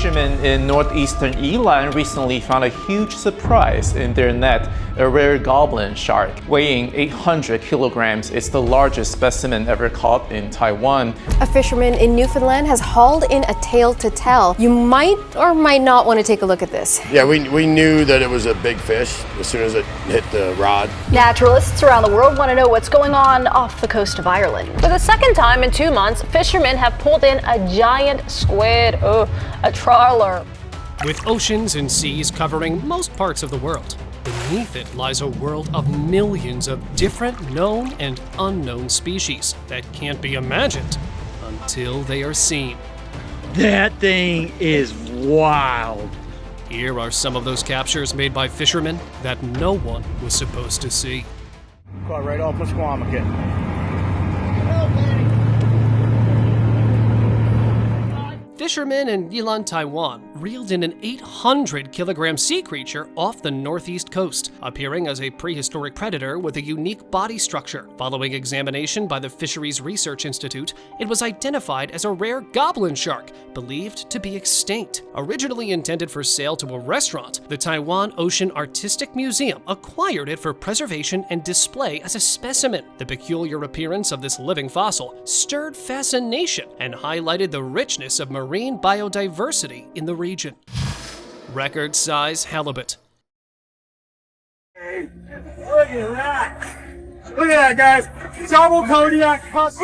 Fishermen in northeastern Elan recently found a huge surprise in their net, a rare goblin shark. Weighing 800 kilograms, it's the largest specimen ever caught in Taiwan. A fisherman in Newfoundland has hauled in a tale to tell. You might or might not want to take a look at this. Yeah, we knew that it was a big fish as soon as it hit the rod. Naturalists around the world want to know what's going on off the coast of Ireland. For the second time in 2 months, fishermen have pulled in a giant squid, a trawler. With oceans and seas covering most parts of the world, beneath it lies a world of millions of different known and unknown species that can't be imagined until they are seen. That thing is wild. Here are some of those captures made by fishermen that no one was supposed to see. Caught right off a squamican. Fishermen in Yilan, Taiwan, reeled in an 800-kilogram sea creature off the northeast coast, appearing as a prehistoric predator with a unique body structure. Following examination by the Fisheries Research Institute, it was identified as a rare goblin shark, believed to be extinct. Originally intended for sale to a restaurant, the Taiwan Ocean Artistic Museum acquired it for preservation and display as a specimen. The peculiar appearance of this living fossil stirred fascination and highlighted the richness of marine biodiversity in the region. Record-size halibut. Hey, look at that! Look at that, guys! Double Kodiak cuss!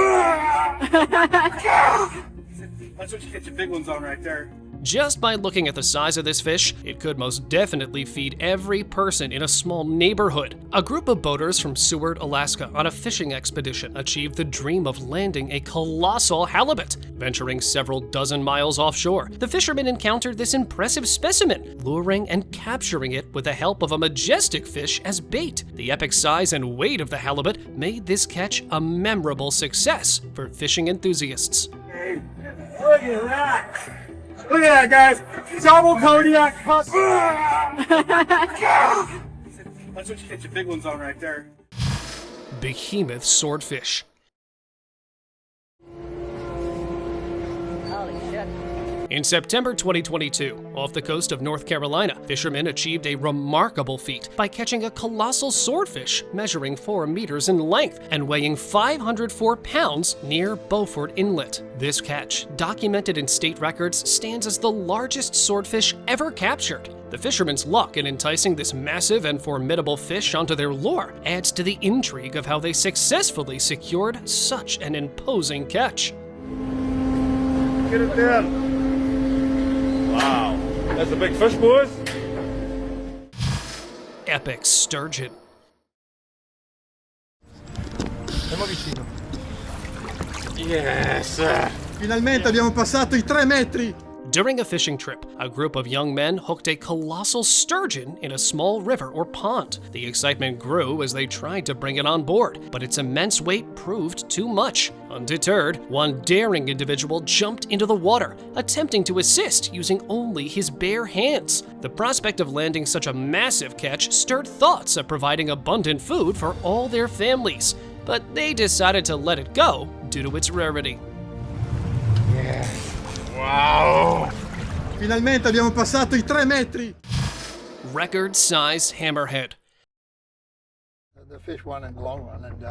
That's what you get your big ones on right there. Just by looking at the size of this fish, it could most definitely feed every person in a small neighborhood. A group of boaters from Seward, Alaska, on a fishing expedition achieved the dream of landing a colossal halibut. Venturing several dozen miles offshore, the fishermen encountered this impressive specimen, luring and capturing it with the help of a majestic fish as bait. The epic size and weight of the halibut made this catch a memorable success for fishing enthusiasts. Hey, look at that! Look at that, guys! Double Kodiak cuss! That's what you get your big ones on right there. Behemoth swordfish. In September 2022, off the coast of North Carolina, fishermen achieved a remarkable feat by catching a colossal swordfish measuring 4 meters in length and weighing 504 pounds near Beaufort Inlet. This catch, documented in state records, stands as the largest swordfish ever captured. The fishermen's luck in enticing this massive and formidable fish onto their lure adds to the intrigue of how they successfully secured such an imposing catch. Get it there. Wow, that's a big fish, boys. Epic sturgeon. Yes! Finalmente abbiamo passato i 3 metri! During a fishing trip, a group of young men hooked a colossal sturgeon in a small river or pond. The excitement grew as they tried to bring it on board, but its immense weight proved too much. Undeterred, one daring individual jumped into the water, attempting to assist using only his bare hands. The prospect of landing such a massive catch stirred thoughts of providing abundant food for all their families, but they decided to let it go due to its rarity. Yes. Wow! Finalmente abbiamo passato i 3 metri! Record-size hammerhead. The fish won in the long run, and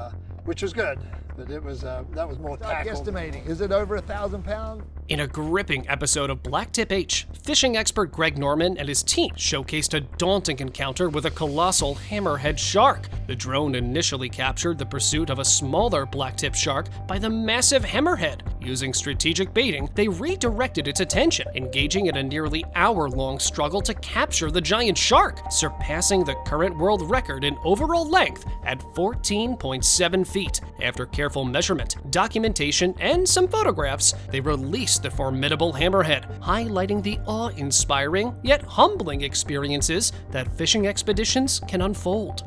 which was good, but it was that was more tackle. Estimating, is it over 1,000 pounds? In a gripping episode of Black Tip H, fishing expert Greg Norman and his team showcased a daunting encounter with a colossal hammerhead shark. The drone initially captured the pursuit of a smaller blacktip shark by the massive hammerhead. Using strategic baiting, they redirected its attention, engaging in a nearly hour-long struggle to capture the giant shark, surpassing the current world record in overall length at 14.7 feet. After careful measurement, documentation, and some photographs, they released the formidable hammerhead, highlighting the awe-inspiring yet humbling experiences that fishing expeditions can unfold.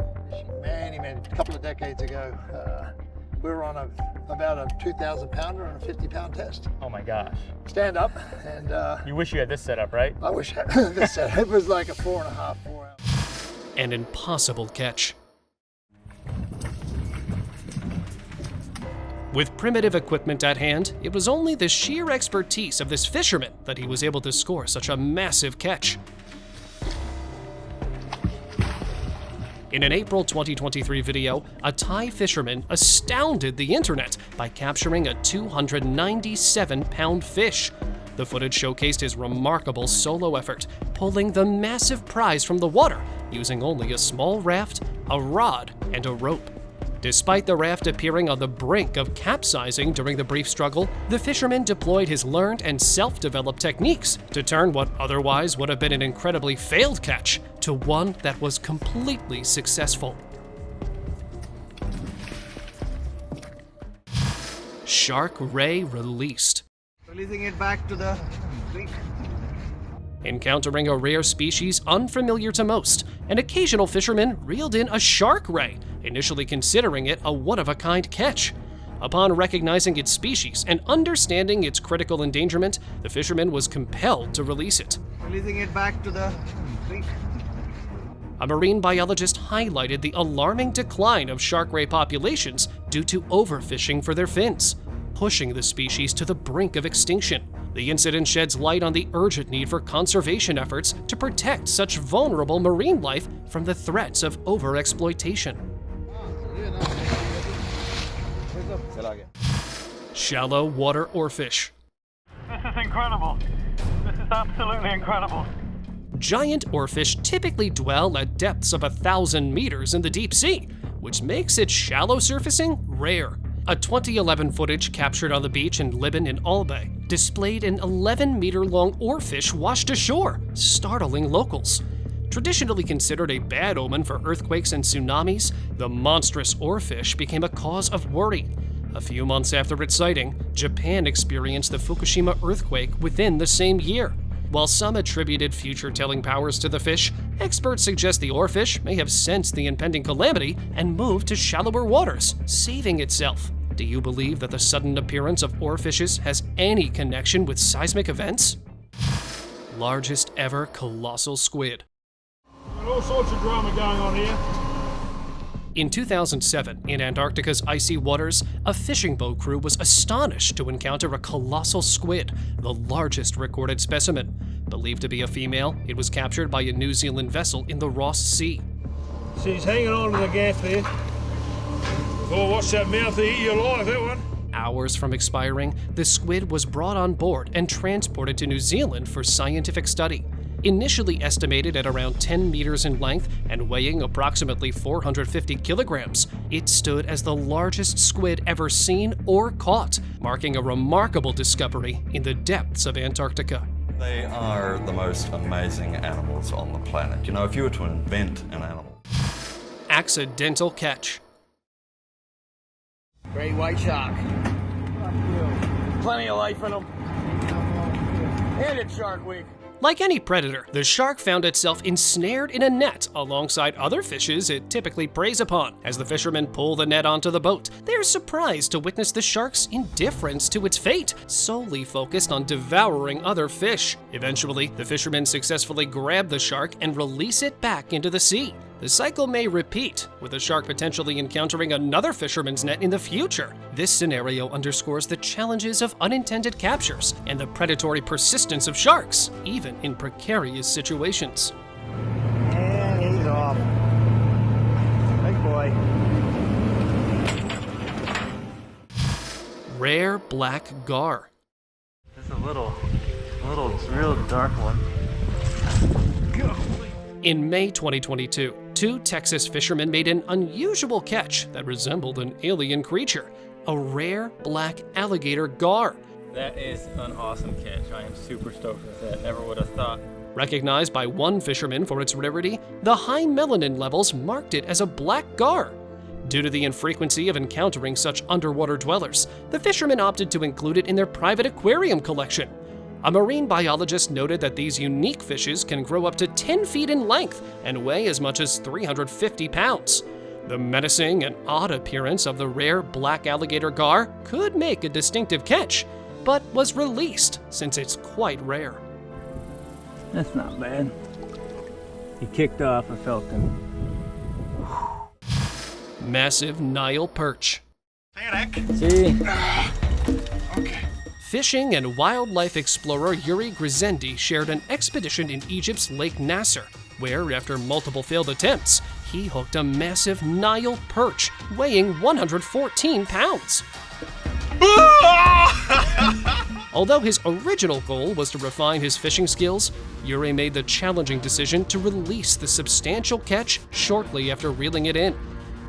A couple of decades ago, we were on about a 2,000 pounder on a 50-pound test. Oh my gosh. Stand up, and you wish you had this setup, right? I wish I had this setup. It was like a 4.5, 4 ounce. An impossible catch. With primitive equipment at hand, it was only the sheer expertise of this fisherman that he was able to score such a massive catch. In an April 2023 video, a Thai fisherman astounded the internet by capturing a 297-pound fish. The footage showcased his remarkable solo effort, pulling the massive prize from the water using only a small raft, a rod, and a rope. Despite the raft appearing on the brink of capsizing during the brief struggle, the fisherman deployed his learned and self-developed techniques to turn what otherwise would have been an incredibly failed catch to one that was completely successful. Shark ray released. Releasing it back to the creek. Encountering a rare species unfamiliar to most, an occasional fisherman reeled in a shark ray, initially considering it a one-of-a-kind catch. Upon recognizing its species and understanding its critical endangerment, the fisherman was compelled to release it. Releasing it back to the creek. A marine biologist highlighted the alarming decline of shark ray populations due to overfishing for their fins, pushing the species to the brink of extinction. The incident sheds light on the urgent need for conservation efforts to protect such vulnerable marine life from the threats of overexploitation. Shallow water oarfish. This is incredible. This is absolutely incredible. Giant oarfish typically dwell at depths of 1,000 meters in the deep sea, which makes its shallow surfacing rare. A 2011 footage captured on the beach in Libin in Albay displayed an 11-meter-long oarfish washed ashore, startling locals. Traditionally considered a bad omen for earthquakes and tsunamis, the monstrous oarfish became a cause of worry. A few months after its sighting, Japan experienced the Fukushima earthquake within the same year. While some attributed future-telling powers to the fish, experts suggest the oarfish may have sensed the impending calamity and moved to shallower waters, saving itself. Do you believe that the sudden appearance of oarfishes has any connection with seismic events? Largest ever colossal squid. All sorts of drama going on here. In 2007, in Antarctica's icy waters, a fishing boat crew was astonished to encounter a colossal squid, the largest recorded specimen. Believed to be a female, it was captured by a New Zealand vessel in the Ross Sea. She's hanging on to the gaff there. Oh, watch that mouth there, eat your life, that one. Hours from expiring, the squid was brought on board and transported to New Zealand for scientific study. Initially estimated at around 10 meters in length and weighing approximately 450 kilograms, it stood as the largest squid ever seen or caught, marking a remarkable discovery in the depths of Antarctica. They are the most amazing animals on the planet. You know, if you were to invent an animal. Accidental catch. Great white shark. Plenty of life in them. And it's Shark Week. Like any predator, the shark found itself ensnared in a net alongside other fishes it typically preys upon. As the fishermen pull the net onto the boat, they're surprised to witness the shark's indifference to its fate, solely focused on devouring other fish. Eventually, the fishermen successfully grab the shark and release it back into the sea. The cycle may repeat, with the shark potentially encountering another fisherman's net in the future. This scenario underscores the challenges of unintended captures and the predatory persistence of sharks, even in precarious situations. And he's off. Big boy. Rare Black Gar. This is a little real dark one. In May 2022, two Texas fishermen made an unusual catch that resembled an alien creature, a rare black alligator gar. That is an awesome catch. I am super stoked with that. Never would have thought. Recognized by one fisherman for its rarity, the high melanin levels marked it as a black gar. Due to the infrequency of encountering such underwater dwellers, the fishermen opted to include it in their private aquarium collection. A marine biologist noted that these unique fishes can grow up to 10 feet in length and weigh as much as 350 pounds. The menacing and odd appearance of the rare black alligator gar could make a distinctive catch, but was released since it's quite rare. That's not bad. He kicked off, I felt him. Massive Nile perch. See? Fishing and wildlife explorer Yuri Grizendi shared an expedition in Egypt's Lake Nasser, where, after multiple failed attempts, he hooked a massive Nile perch weighing 114 pounds. Although his original goal was to refine his fishing skills, Yuri made the challenging decision to release the substantial catch shortly after reeling it in.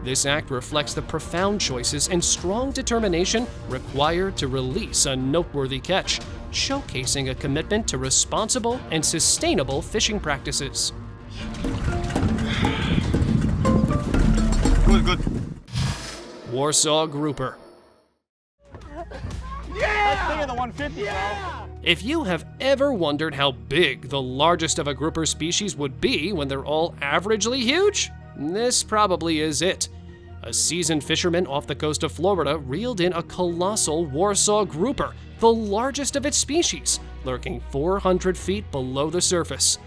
This act reflects the profound choices and strong determination required to release a noteworthy catch, showcasing a commitment to responsible and sustainable fishing practices. Good. Warsaw Grouper. That's bigger than 150, bro. If you have ever wondered how big the largest of a grouper species would be when they're all averagely huge, this probably is it. A seasoned fisherman off the coast of Florida reeled in a colossal Warsaw grouper, the largest of its species, lurking 400 feet below the surface.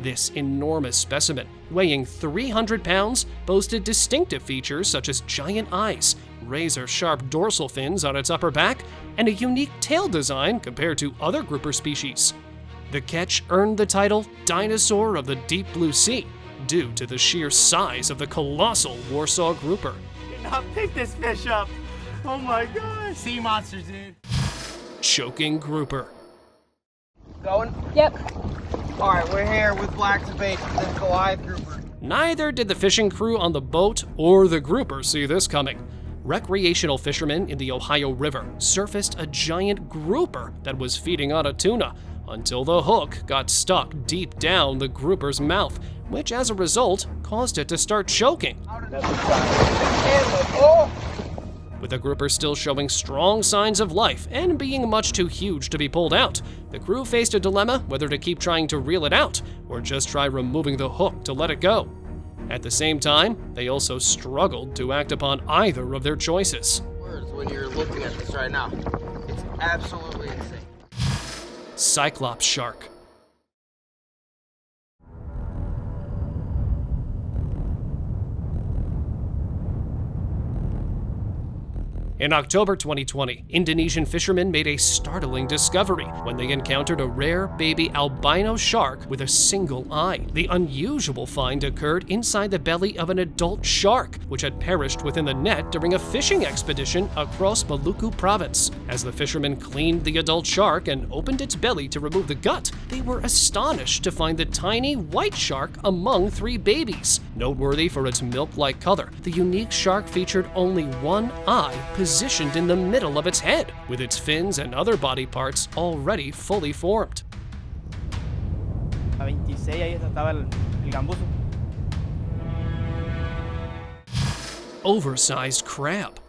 This enormous specimen, weighing 300 pounds, boasted distinctive features such as giant eyes, razor-sharp dorsal fins on its upper back, and a unique tail design compared to other grouper species. The catch earned the title Dinosaur of the Deep Blue Sea, due to the sheer size of the colossal Warsaw grouper. Did not pick this fish up. Oh my god. Sea monsters, dude. Choking grouper. Going? Yep. All right, we're here with Black Gar, the Goliath grouper. Neither did the fishing crew on the boat or the grouper see this coming. Recreational fishermen in the Ohio River surfaced a giant grouper that was feeding on a tuna until the hook got stuck deep down the grouper's mouth, which as a result caused it to start choking. With the grouper still showing strong signs of life and being much too huge to be pulled out, the crew faced a dilemma whether to keep trying to reel it out or just try removing the hook to let it go. At the same time, they also struggled to act upon either of their choices. When you're looking at this right now, it's absolutely insane. Cyclop Shark. In October 2020, Indonesian fishermen made a startling discovery when they encountered a rare baby albino shark with a single eye. The unusual find occurred inside the belly of an adult shark, which had perished within the net during a fishing expedition across Maluku province. As the fishermen cleaned the adult shark and opened its belly to remove the gut, they were astonished to find the tiny white shark among 3 babies. Noteworthy for its milk-like color, the unique shark featured only one eye positioned in the middle of its head, with its fins and other body parts already fully formed. Oversized Crab.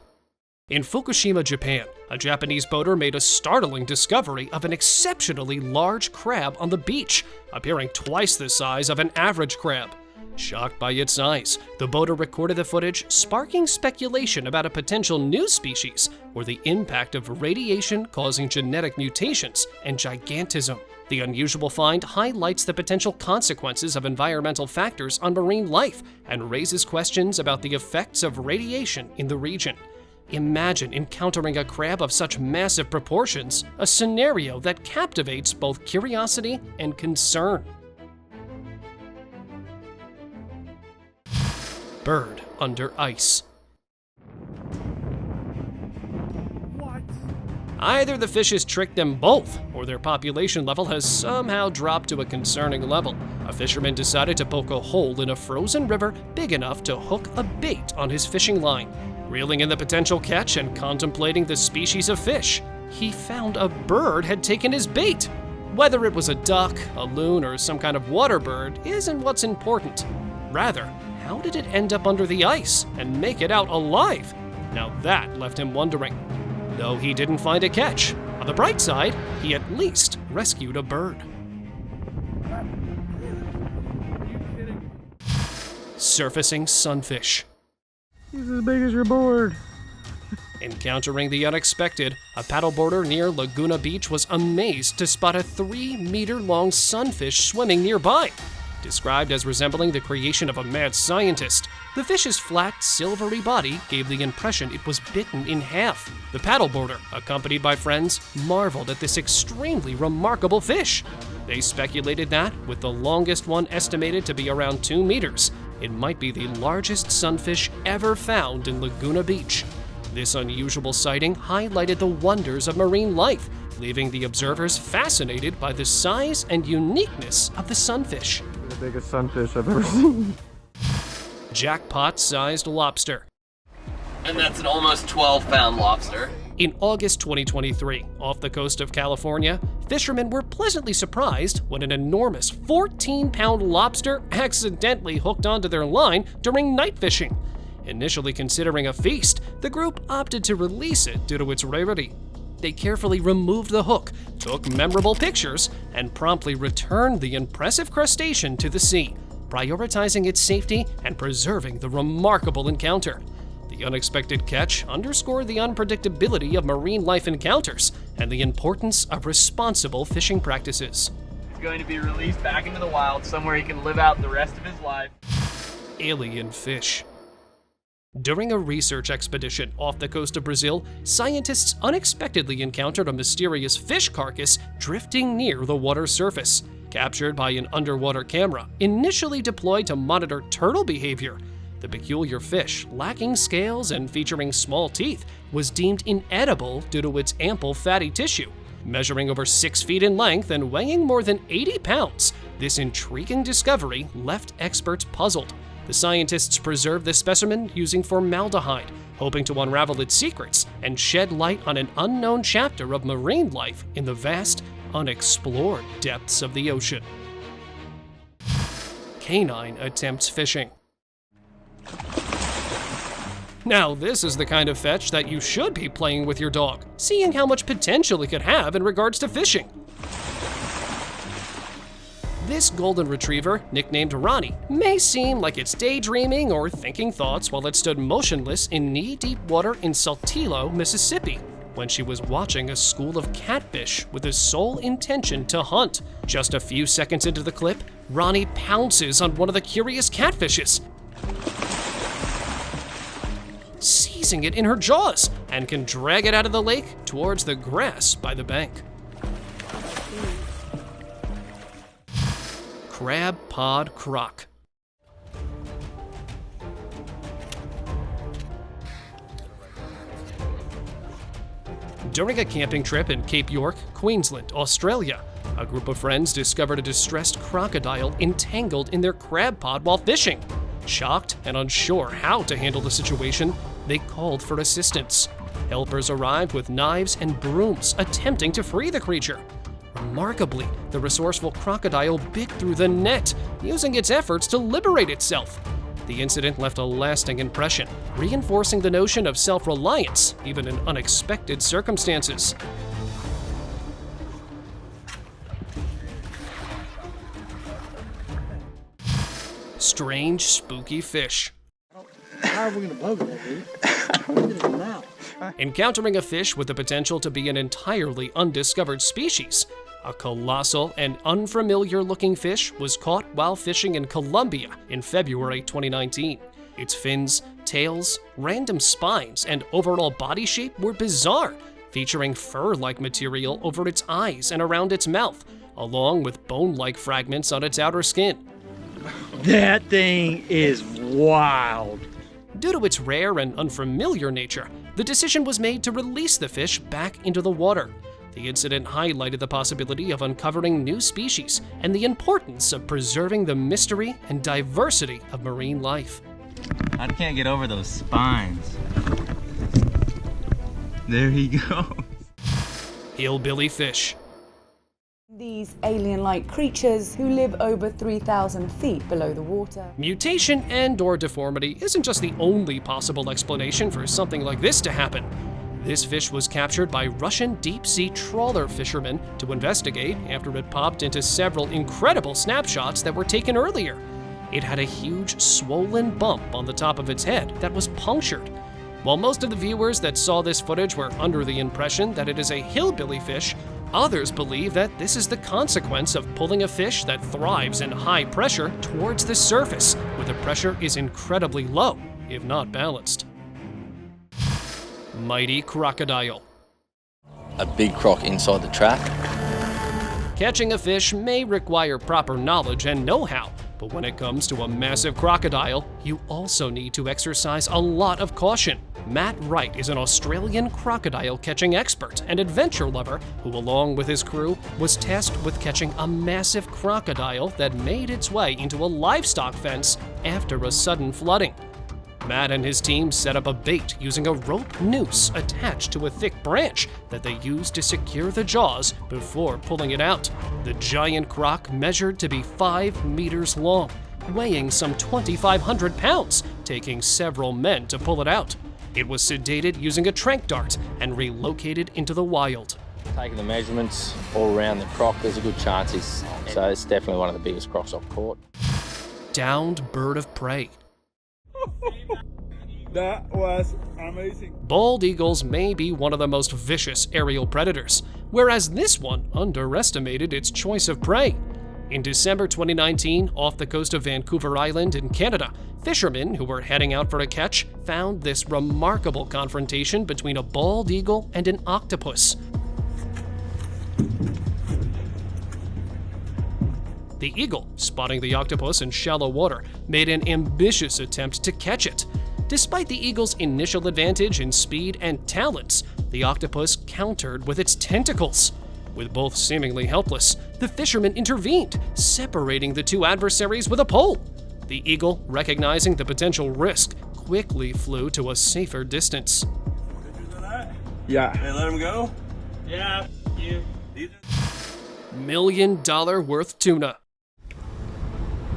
In Fukushima, Japan, a Japanese boater made a startling discovery of an exceptionally large crab on the beach, appearing twice the size of an average crab. Shocked by its size, the boater recorded the footage, sparking speculation about a potential new species or the impact of radiation causing genetic mutations and gigantism. The unusual find highlights the potential consequences of environmental factors on marine life and raises questions about the effects of radiation in the region. Imagine encountering a crab of such massive proportions, a scenario that captivates both curiosity and concern. Bird under ice. What? Either the fishes tricked them both, or their population level has somehow dropped to a concerning level. A fisherman decided to poke a hole in a frozen river big enough to hook a bait on his fishing line. Reeling in the potential catch and contemplating the species of fish, he found a bird had taken his bait. Whether it was a duck, a loon, or some kind of water bird isn't what's important. Rather, how did it end up under the ice and make it out alive? Now that left him wondering. Though he didn't find a catch, on the bright side, he at least rescued a bird. Surfacing sunfish. He's as big as your board. Encountering the unexpected, a paddleboarder near Laguna Beach was amazed to spot a 3-meter-long sunfish swimming nearby. Described as resembling the creation of a mad scientist, The fish's flat, silvery body gave the impression it was bitten in half. The paddleboarder, accompanied by friends, marveled at this extremely remarkable fish. They speculated that, with the longest one estimated to be around 2 meters, it might be the largest sunfish ever found in Laguna Beach. This unusual sighting highlighted the wonders of marine life, leaving the observers fascinated by the size and uniqueness of the sunfish. The biggest sunfish I've ever seen. Jackpot-sized lobster. And that's an almost 12-pound lobster. In August 2023, off the coast of California, fishermen were pleasantly surprised when an enormous 14-pound lobster accidentally hooked onto their line during night fishing. Initially considering a feast, the group opted to release it due to its rarity. They carefully removed the hook, took memorable pictures, and promptly returned the impressive crustacean to the sea, prioritizing its safety and preserving the remarkable encounter. The unexpected catch underscored the unpredictability of marine life encounters and the importance of responsible fishing practices. He's going to be released back into the wild, somewhere he can live out the rest of his life. Alien fish. During a research expedition off the coast of Brazil, scientists unexpectedly encountered a mysterious fish carcass drifting near the water's surface. Captured by an underwater camera, initially deployed to monitor turtle behavior, the peculiar fish, lacking scales and featuring small teeth, was deemed inedible due to its ample fatty tissue. Measuring over 6 feet in length and weighing more than 80 pounds, this intriguing discovery left experts puzzled. The scientists preserved the specimen using formaldehyde, hoping to unravel its secrets and shed light on an unknown chapter of marine life in the vast, unexplored depths of the ocean. Canine attempts fishing. Now, this is the kind of fetch that you should be playing with your dog, seeing how much potential it could have in regards to fishing. This golden retriever, nicknamed Ronnie, may seem like it's daydreaming or thinking thoughts while it stood motionless in knee-deep water in Saltillo, Mississippi, when she was watching a school of catfish with the sole intention to hunt. Just a few seconds into the clip, Ronnie pounces on one of the curious catfishes, seizing it in her jaws, and can drag it out of the lake towards the grass by the bank. Crab Pod Croc. During a camping trip in Cape York, Queensland, Australia, a group of friends discovered a distressed crocodile entangled in their crab pod while fishing. Shocked and unsure how to handle the situation, they called for assistance. Helpers arrived with knives and brooms, attempting to free the creature. Remarkably, the resourceful crocodile bit through the net, using its efforts to liberate itself. The incident left a lasting impression, reinforcing the notion of self-reliance, even in unexpected circumstances. Strange, spooky fish. How are we gonna bug that, dude? I'm gonna get it now. Encountering a fish with the potential to be an entirely undiscovered species, a colossal and unfamiliar-looking fish was caught while fishing in Colombia in February 2019. Its fins, tails, random spines, and overall body shape were bizarre, featuring fur-like material over its eyes and around its mouth, along with bone-like fragments on its outer skin. That thing is wild. Due to its rare and unfamiliar nature, the decision was made to release the fish back into the water. The incident highlighted the possibility of uncovering new species and the importance of preserving the mystery and diversity of marine life. I can't get over those spines. There he goes. Hillbilly fish. These alien-like creatures who live over 3,000 feet below the water. Mutation and/or deformity isn't just the only possible explanation for something like this to happen. This fish was captured by Russian deep-sea trawler fishermen to investigate after it popped into several incredible snapshots that were taken earlier. It had a huge, swollen bump on the top of its head that was punctured. While most of the viewers that saw this footage were under the impression that it is a hillbilly fish, Others believe that this is the consequence of pulling a fish that thrives in high pressure towards the surface, where the pressure is incredibly low, if not balanced. Mighty crocodile. A big croc inside the trap. Catching a fish may require proper knowledge and know-how, but when it comes to a massive crocodile, you also need to exercise a lot of caution. Matt Wright is an Australian crocodile catching expert and adventure lover who, along with his crew, was tasked with catching a massive crocodile that made its way into a livestock fence after a sudden flooding. Matt and his team set up a bait using a rope noose attached to a thick branch that they used to secure the jaws before pulling it out. The giant croc measured to be 5 meters long, weighing some 2,500 pounds, taking several men to pull it out. It was sedated using a tranq dart and relocated into the wild. Taking the measurements all around the croc, there's a good chance so it's definitely one of the biggest crocs I've caught. Downed bird of prey. That was amazing. Bald eagles may be one of the most vicious aerial predators, whereas this one underestimated its choice of prey. In December 2019, off the coast of Vancouver Island in Canada, fishermen who were heading out for a catch found this remarkable confrontation between a bald eagle and an octopus. The eagle, spotting the octopus in shallow water, made an ambitious attempt to catch it. Despite the eagle's initial advantage in speed and talents, the octopus countered with its tentacles. With both seemingly helpless, the fisherman intervened, separating the two adversaries with a pole. The eagle, recognizing the potential risk, quickly flew to a safer distance. Yeah. Hey, let him go? Yeah. $1 million worth tuna.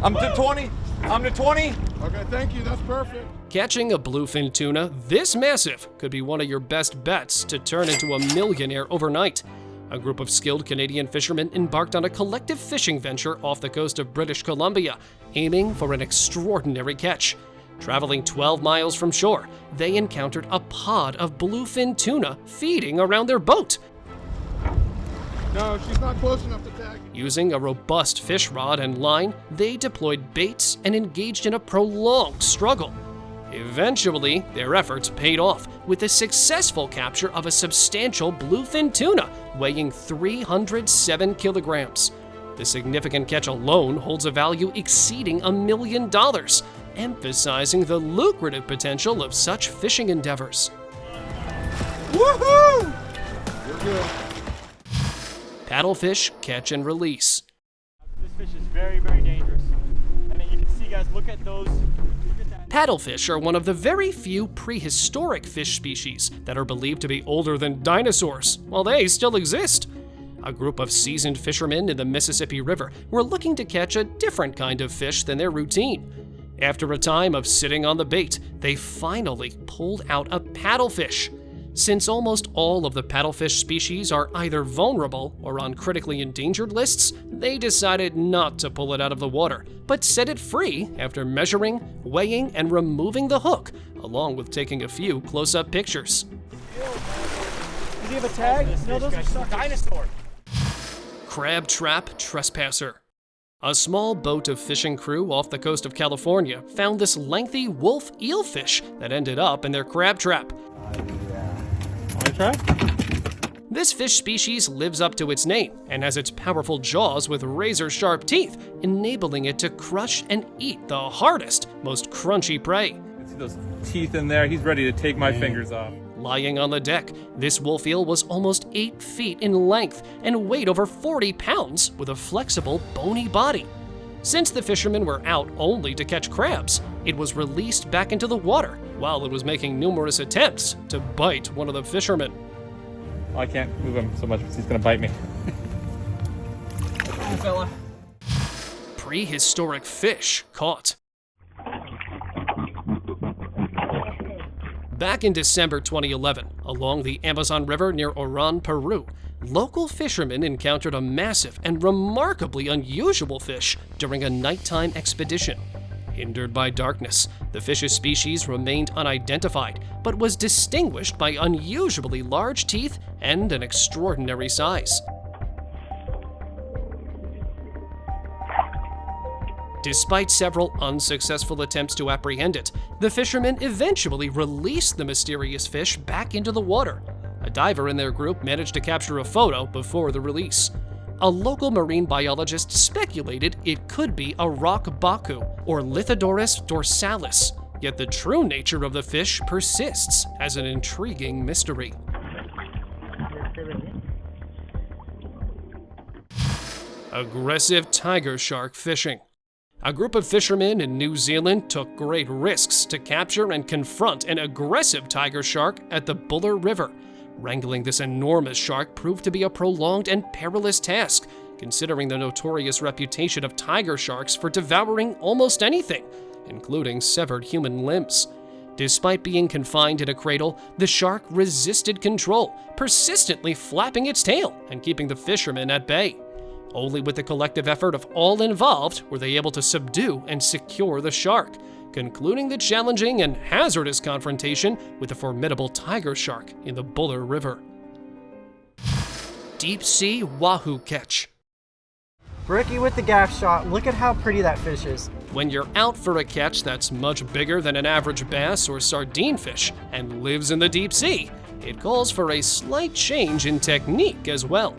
I'm to 20. I'm to 20. Okay, thank you. That's perfect. Catching a bluefin tuna this massive could be one of your best bets to turn into a millionaire overnight. A group of skilled Canadian fishermen embarked on a collective fishing venture off the coast of British Columbia, aiming for an extraordinary catch. Traveling 12 miles from shore, they encountered a pod of bluefin tuna feeding around their boat. No, she's not close enough to tag. Using a robust fish rod and line, they deployed baits and engaged in a prolonged struggle. Eventually, their efforts paid off with the successful capture of a substantial bluefin tuna weighing 307 kilograms. The significant catch alone holds a value exceeding $1 million, emphasizing the lucrative potential of such fishing endeavors. Woohoo! You're good. Paddlefish catch and release. This fish is very, very dangerous. I mean, you can see, guys, look at those. Look at that. Paddlefish are one of the very few prehistoric fish species that are believed to be older than dinosaurs, while they still exist. A group of seasoned fishermen in the Mississippi River were looking to catch a different kind of fish than their routine. After a time of sitting on the bait, they finally pulled out a paddlefish. Since almost all of the paddlefish species are either vulnerable or on critically endangered lists, they decided not to pull it out of the water, but set it free after measuring, weighing, and removing the hook, along with taking a few close-up pictures. Does he have a tag? No, those are suckers. Dinosaur. Crab trap trespasser. A small boat of fishing crew off the coast of California found this lengthy wolf eelfish that ended up in their crab trap. This fish species lives up to its name and has its powerful jaws with razor-sharp teeth, enabling it to crush and eat the hardest, most crunchy prey. You can see those teeth in there. He's ready to take my fingers off. Lying on the deck, this wolf eel was almost 8 feet in length and weighed over 40 pounds with a flexible, bony body. Since the fishermen were out only to catch crabs, it was released back into the water while it was making numerous attempts to bite one of the fishermen. I can't move him so much because he's going to bite me. Hey, fella. Prehistoric fish caught. Back in December 2011, along the Amazon River near Oran, Peru, local fishermen encountered a massive and remarkably unusual fish during a nighttime expedition. Hindered by darkness, the fish's species remained unidentified, but was distinguished by unusually large teeth and an extraordinary size. Despite several unsuccessful attempts to apprehend it, the fishermen eventually released the mysterious fish back into the water. A diver in their group managed to capture a photo before the release. A local marine biologist speculated it could be a rock baku or Lithodorus dorsalis, yet the true nature of the fish persists as an intriguing mystery. Aggressive tiger shark fishing. A group of fishermen in New Zealand took great risks to capture and confront an aggressive tiger shark at the Buller River. Wrangling this enormous shark proved to be a prolonged and perilous task, considering the notorious reputation of tiger sharks for devouring almost anything, including severed human limbs. Despite being confined in a cradle, the shark resisted control, persistently flapping its tail and keeping the fishermen at bay. Only with the collective effort of all involved were they able to subdue and secure the shark, concluding the challenging and hazardous confrontation with the formidable tiger shark in the Buller River. Deep sea wahoo catch. Brookie with the gaff shot. Look at how pretty that fish is. When you're out for a catch that's much bigger than an average bass or sardine fish and lives in the deep sea, it calls for a slight change in technique as well.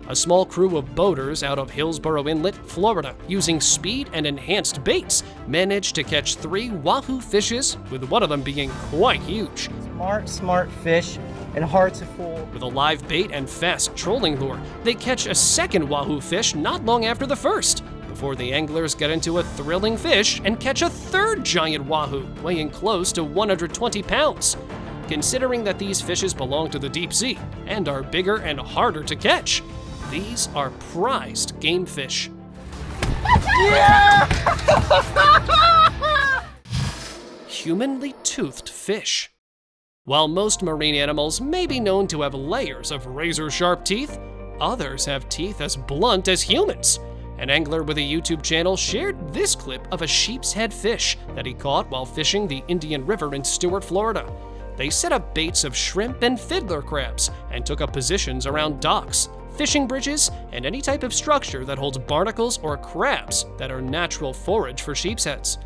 A small crew of boaters out of Hillsborough Inlet, Florida, using speed and enhanced baits, managed to catch 3 wahoo fishes, with one of them being quite huge. Smart fish and hard to fool. With a live bait and fast trolling lure, they catch a second wahoo fish not long after the first, before the anglers get into a thrilling fish and catch a third giant wahoo, weighing close to 120 pounds. Considering that these fishes belong to the deep sea and are bigger and harder to catch, these are prized game fish. Yeah! Humanly toothed fish. While most marine animals may be known to have layers of razor-sharp teeth, others have teeth as blunt as humans. An angler with a YouTube channel shared this clip of a sheep's head fish that he caught while fishing the Indian River in Stuart, Florida. They set up baits of shrimp and fiddler crabs and took up positions around docks, fishing bridges, and any type of structure that holds barnacles or crabs that are natural forage for sheep's heads.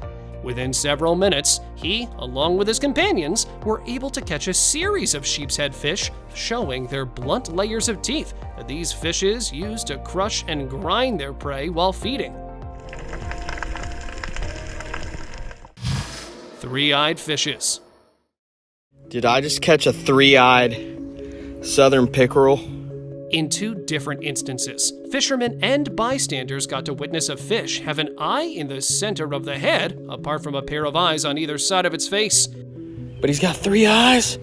Within several minutes, he, along with his companions, were able to catch a series of sheep's head fish, showing their blunt layers of teeth that these fishes use to crush and grind their prey while feeding. Three-eyed fishes. Did I just catch a three-eyed southern pickerel? In 2 different instances, fishermen and bystanders got to witness a fish have an eye in the center of the head, apart from a pair of eyes on either side of its face. But he's got 3 eyes?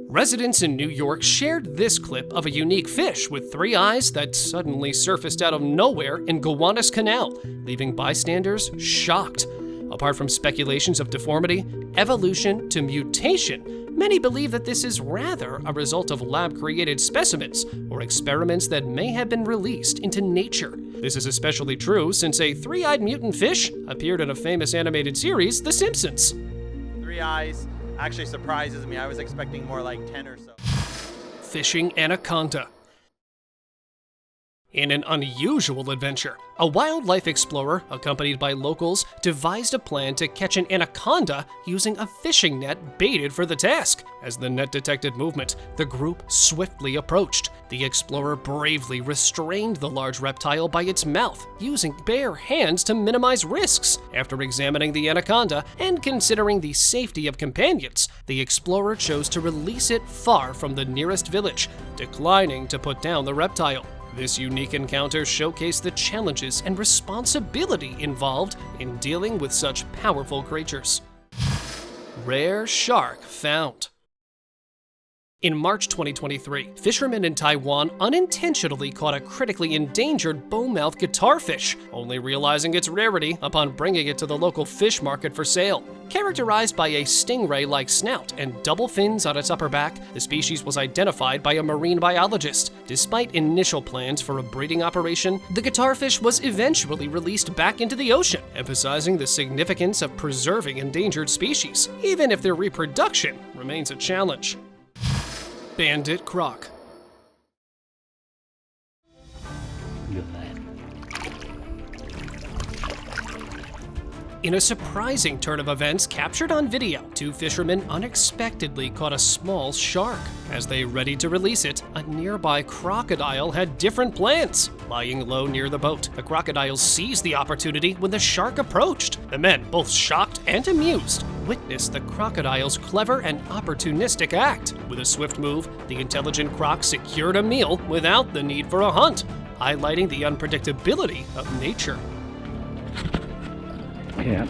Residents in New York shared this clip of a unique fish with 3 eyes that suddenly surfaced out of nowhere in Gowanus Canal, leaving bystanders shocked. Apart from speculations of deformity, evolution to mutation, many believe that this is rather a result of lab-created specimens or experiments that may have been released into nature. This is especially true since a 3-eyed mutant fish appeared in a famous animated series, The Simpsons. 3 eyes actually surprises me. I was expecting more like 10 or so. Fishing anaconda. In an unusual adventure, a wildlife explorer, accompanied by locals, devised a plan to catch an anaconda using a fishing net baited for the task. As the net detected movement, the group swiftly approached. The explorer bravely restrained the large reptile by its mouth, using bare hands to minimize risks. After examining the anaconda and considering the safety of companions, the explorer chose to release it far from the nearest village, declining to put down the reptile. This unique encounter showcased the challenges and responsibility involved in dealing with such powerful creatures. Rare shark found. In March 2023, fishermen in Taiwan unintentionally caught a critically endangered bowmouth guitarfish, only realizing its rarity upon bringing it to the local fish market for sale. Characterized by a stingray-like snout and double fins on its upper back, the species was identified by a marine biologist. Despite initial plans for a breeding operation, the guitarfish was eventually released back into the ocean, emphasizing the significance of preserving endangered species, even if their reproduction remains a challenge. Bandit Croc. In a surprising turn of events captured on video, two fishermen unexpectedly caught a small shark. As they readied to release it, a nearby crocodile had different plans. Lying low near the boat, the crocodile seized the opportunity when the shark approached. The men, both shocked and amused, witnessed the crocodile's clever and opportunistic act. With a swift move, the intelligent croc secured a meal without the need for a hunt, highlighting the unpredictability of nature. Yeah.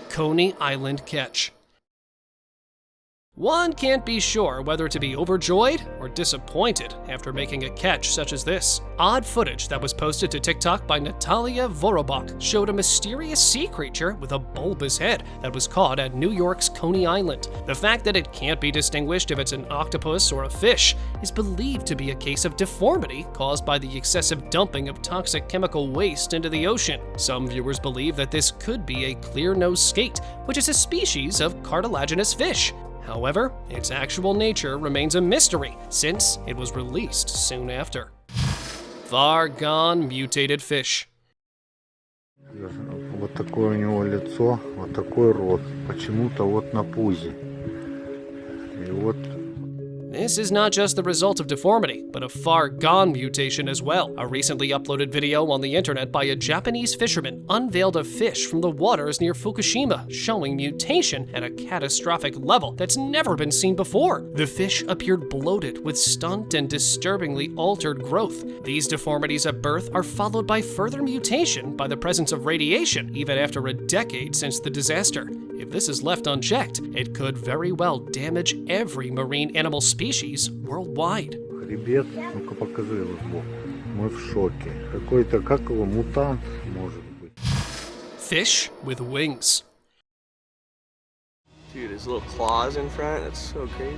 Coney Island catch. One can't be sure whether to be overjoyed or disappointed after making a catch such as this. Odd footage that was posted to TikTok by Natalia Vorobok showed a mysterious sea creature with a bulbous head that was caught at New York's Coney Island. The fact that it can't be distinguished if it's an octopus or a fish is believed to be a case of deformity caused by the excessive dumping of toxic chemical waste into the ocean. Some viewers believe that this could be a clear-nosed skate, which is a species of cartilaginous fish. However, its actual nature remains a mystery since it was released soon after. Far gone mutated fish. Вот такое у него лицо, вот такой рот, почему-то вот на пузе. И вот. This is not just the result of deformity, but a far-gone mutation as well. A recently uploaded video on the internet by a Japanese fisherman unveiled a fish from the waters near Fukushima, showing mutation at a catastrophic level that's never been seen before. The fish appeared bloated with stunt and disturbingly altered growth. These deformities at birth are followed by further mutation by the presence of radiation, even after a decade since the disaster. If this is left unchecked, it could very well damage every marine animal species worldwide. Хребет, ну-ка покажи его сбоку. Мы в шоке. Какой-то, как его, мутант, может быть. Fish with wings. Dude, his little claws in front, that's so crazy.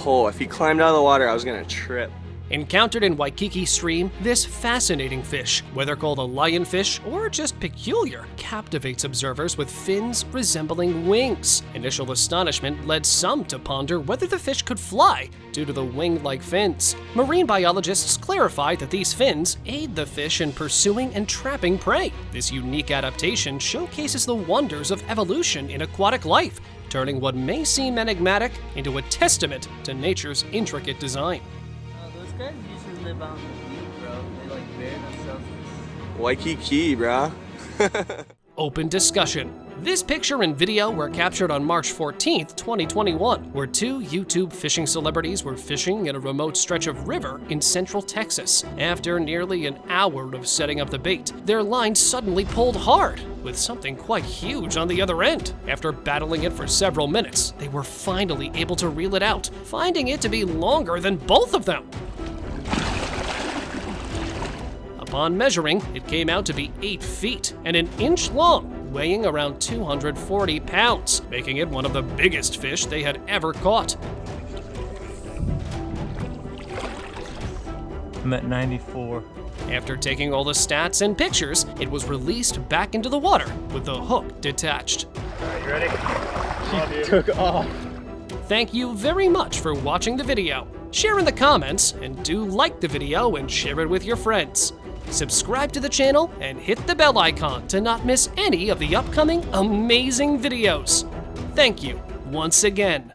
Oh, if he climbed out of the water, I was gonna trip. Encountered in Waikiki Stream, this fascinating fish, whether called a lionfish or just peculiar, captivates observers with fins resembling wings. Initial astonishment led some to ponder whether the fish could fly due to the wing-like fins. Marine biologists clarified that these fins aid the fish in pursuing and trapping prey. This unique adaptation showcases the wonders of evolution in aquatic life, turning what may seem enigmatic into a testament to nature's intricate design. Those guys usually live out in the deep, bro. They like bury themselves in Waikiki, bro. Open discussion. This picture and video were captured on March 14th, 2021, where two YouTube fishing celebrities were fishing in a remote stretch of river in central Texas. After nearly an hour of setting up the bait, their line suddenly pulled hard, with something quite huge on the other end. After battling it for several minutes, they were finally able to reel it out, finding it to be longer than both of them. Upon measuring, it came out to be 8 feet and an inch long, weighing around 240 pounds, making it one of the biggest fish they had ever caught. I'm at 94. After taking all the stats and pictures, it was released back into the water with the hook detached. You ready? She took off. Thank you very much for watching the video. Share in the comments and do like the video and share it with your friends. Subscribe to the channel and hit the bell icon to not miss any of the upcoming amazing videos. Thank you once again.